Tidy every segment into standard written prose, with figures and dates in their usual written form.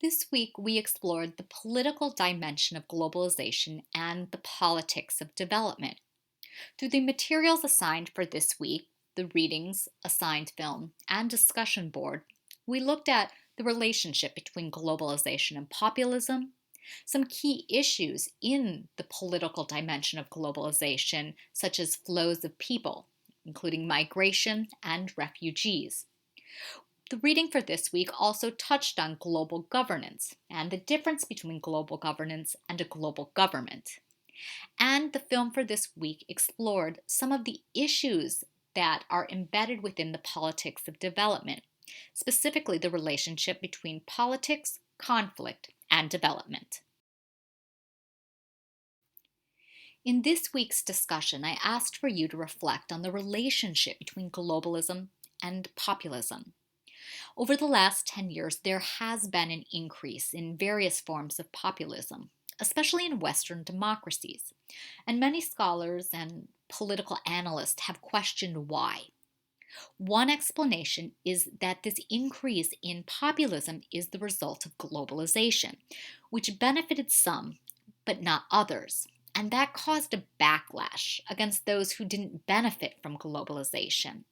This week, we explored the political dimension of globalization and the politics of development. Through the materials assigned for this week, the readings, assigned film, and discussion board, we looked at the relationship between globalization and populism, some key issues in the political dimension of globalization, such as flows of people, including migration and refugees. The reading for this week also touched on global governance and the difference between global governance and a global government. And the film for this week explored some of the issues that are embedded within the politics of development, specifically the relationship between politics, conflict, and development. In this week's discussion, I asked for you to reflect on the relationship between globalism and populism. Over the last 10 years, there has been an increase in various forms of populism, especially in Western democracies. And many scholars and political analysts have questioned why. One explanation is that this increase in populism is the result of globalization, which benefited some but not others. And that caused a backlash against those who didn't benefit from globalization.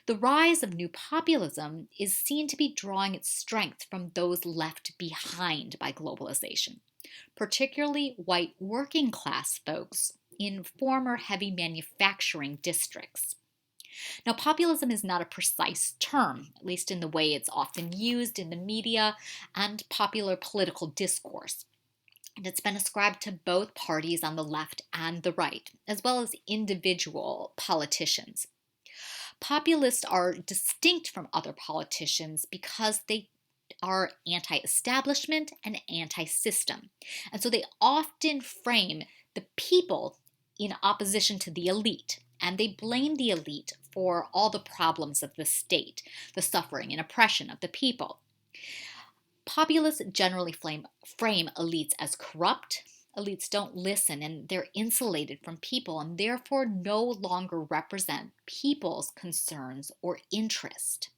The rise of new populism is seen to be drawing its strength from those left behind by globalization, particularly white working class folks in former heavy manufacturing districts. Now, populism is not a precise term, at least in the way it's often used in the media and popular political discourse. And it's been ascribed to both parties on the left and the right, as well as individual politicians. Populists are distinct from other politicians because they are anti establishment and anti system. And so they often frame the people in opposition to the elite. And they blame the elite for all the problems of the state, the suffering and oppression of the people. Populists generally frame elites as corrupt. Elites don't listen and they're insulated from people and therefore no longer represent people's concerns or interest.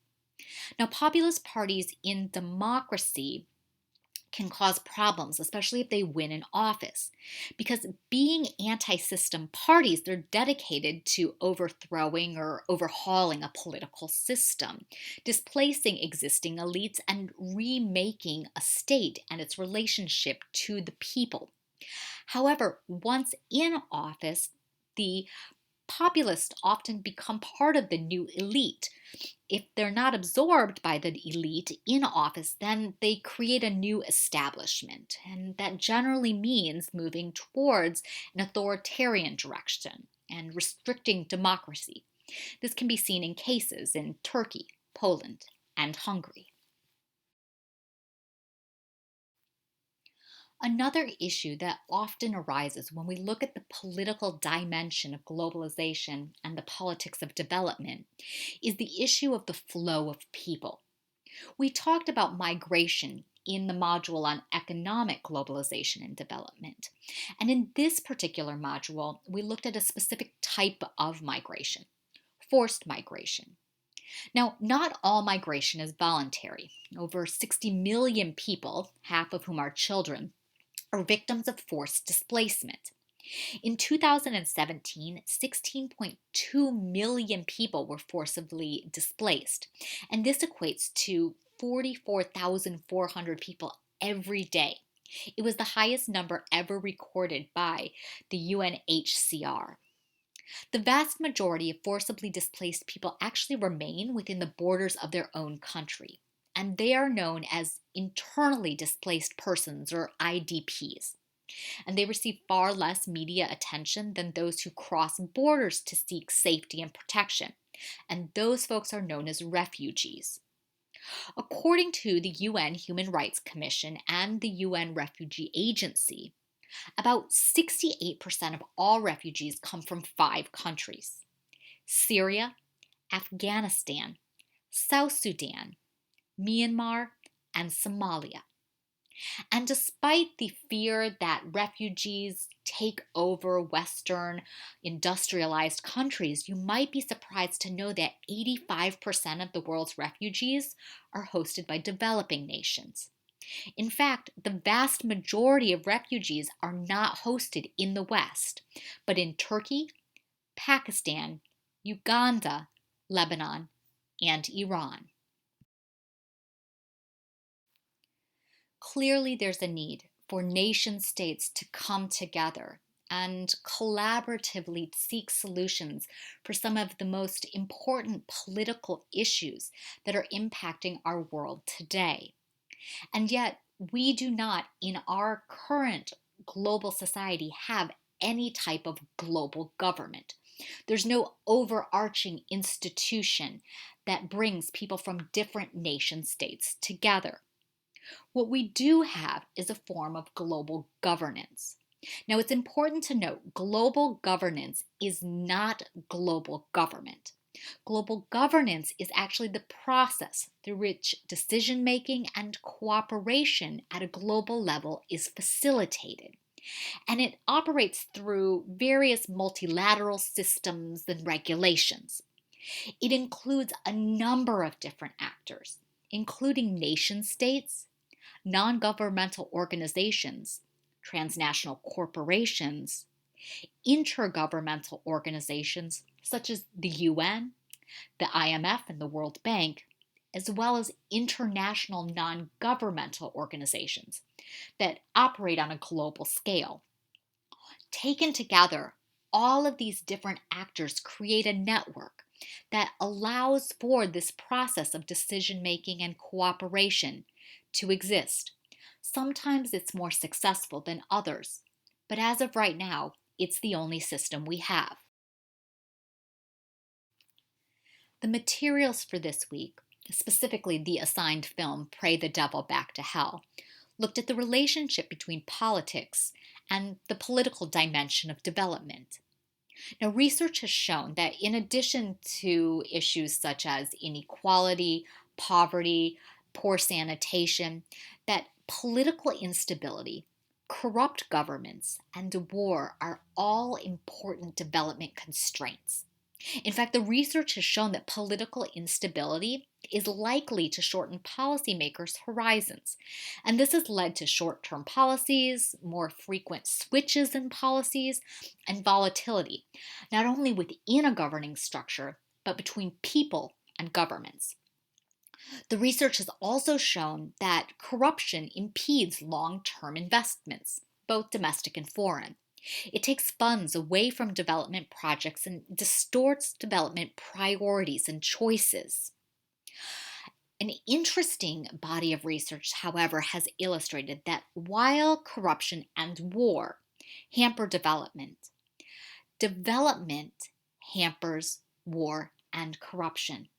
Now, populist parties in democracy can cause problems, especially if they win in office. Because being anti system parties, they're dedicated to overthrowing or overhauling a political system, displacing existing elites, and remaking a state and its relationship to the people. However, once in office, the populists often become part of the new elite. If they're not absorbed by the elite in office, then they create a new establishment. And that generally means moving towards an authoritarian direction and restricting democracy. This can be seen in cases in Turkey, Poland, and Hungary. Another issue that often arises when we look at the political dimension of globalization and the politics of development is the issue of the flow of people. We talked about migration in the module on economic globalization and development. And in this particular module, we looked at a specific type of migration, forced migration. Now, not all migration is voluntary. Over 60 million people, half of whom are children, are victims of forced displacement. In 2017, 16.2 million people were forcibly displaced, and this equates to 44,400 people every day. It was the highest number ever recorded by the UNHCR. The vast majority of forcibly displaced people actually remain within the borders of their own country, and they are known as internally displaced persons or IDPs. And they receive far less media attention than those who cross borders to seek safety and protection. And those folks are known as refugees. According to the UN Human Rights Commission and the UN Refugee Agency, about 68% of all refugees come from 5 countries: Syria, Afghanistan, South Sudan, Myanmar, and Somalia. And despite the fear that refugees take over Western industrialized countries, you might be surprised to know that 85% of the world's refugees are hosted by developing nations. In fact, the vast majority of refugees are not hosted in the West, but in Turkey, Pakistan, Uganda, Lebanon, and Iran. Clearly, there's a need for nation states to come together and collaboratively seek solutions for some of the most important political issues that are impacting our world today. And yet, we do not, in our current global society, have any type of global government. There's no overarching institution that brings people from different nation states together. What we do have is a form of global governance. Now, it's important to note global governance is not global government. Global governance is actually the process through which decision making and cooperation at a global level is facilitated. And it operates through various multilateral systems and regulations. It includes a number of different actors, including nation states, non governmental organizations, transnational corporations, intergovernmental organizations such as the UN, the IMF, and the World Bank, as well as international non governmental organizations that operate on a global scale. Taken together, all of these different actors create a network that allows for this process of decision making and cooperation to exist. Sometimes it's more successful than others, but as of right now, it's the only system we have. The materials for this week, specifically the assigned film Pray the Devil Back to Hell, looked at the relationship between politics and the political dimension of development. Now, research has shown that in addition to issues such as inequality, poverty, poor sanitation, that political instability, corrupt governments, and war are all important development constraints. In fact, the research has shown that political instability is likely to shorten policymakers' horizons. And this has led to short term policies, more frequent switches in policies, and volatility, not only within a governing structure, but between people and governments. The research has also shown that corruption impedes long term investments, both domestic and foreign. It takes funds away from development projects and distorts development priorities and choices. An interesting body of research, however, has illustrated that while corruption and war hamper development, development hampers war and corruption.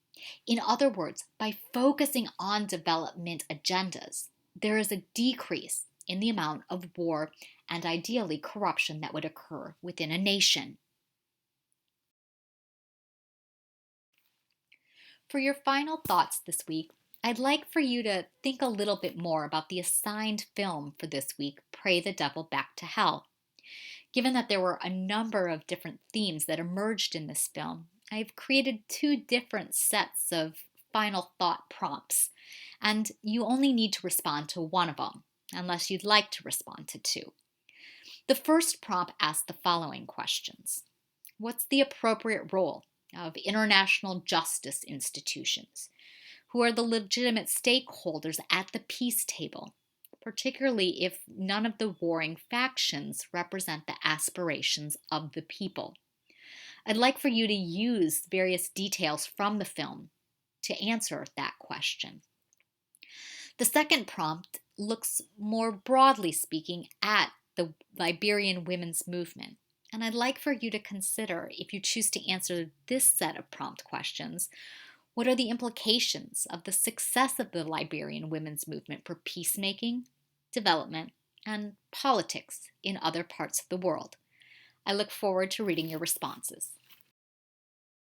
In other words, by focusing on development agendas, there is a decrease in the amount of war and ideally corruption that would occur within a nation. For your final thoughts this week, I'd like for you to think a little bit more about the assigned film for this week, Pray the Devil Back to Hell. Given that there were a number of different themes that emerged in this film, I've created two different sets of final thought prompts, and you only need to respond to one of them, unless you'd like to respond to two. The first prompt asks the following questions. What's the appropriate role of international justice institutions? Who are the legitimate stakeholders at the peace table, particularly if none of the warring factions represent the aspirations of the people? I'd like for you to use various details from the film to answer that question. The second prompt looks more broadly speaking at the Liberian women's movement. And I'd like for you to consider, if you choose to answer this set of prompt questions, what are the implications of the success of the Liberian women's movement for peacemaking, development, and politics in other parts of the world? I look forward to reading your responses.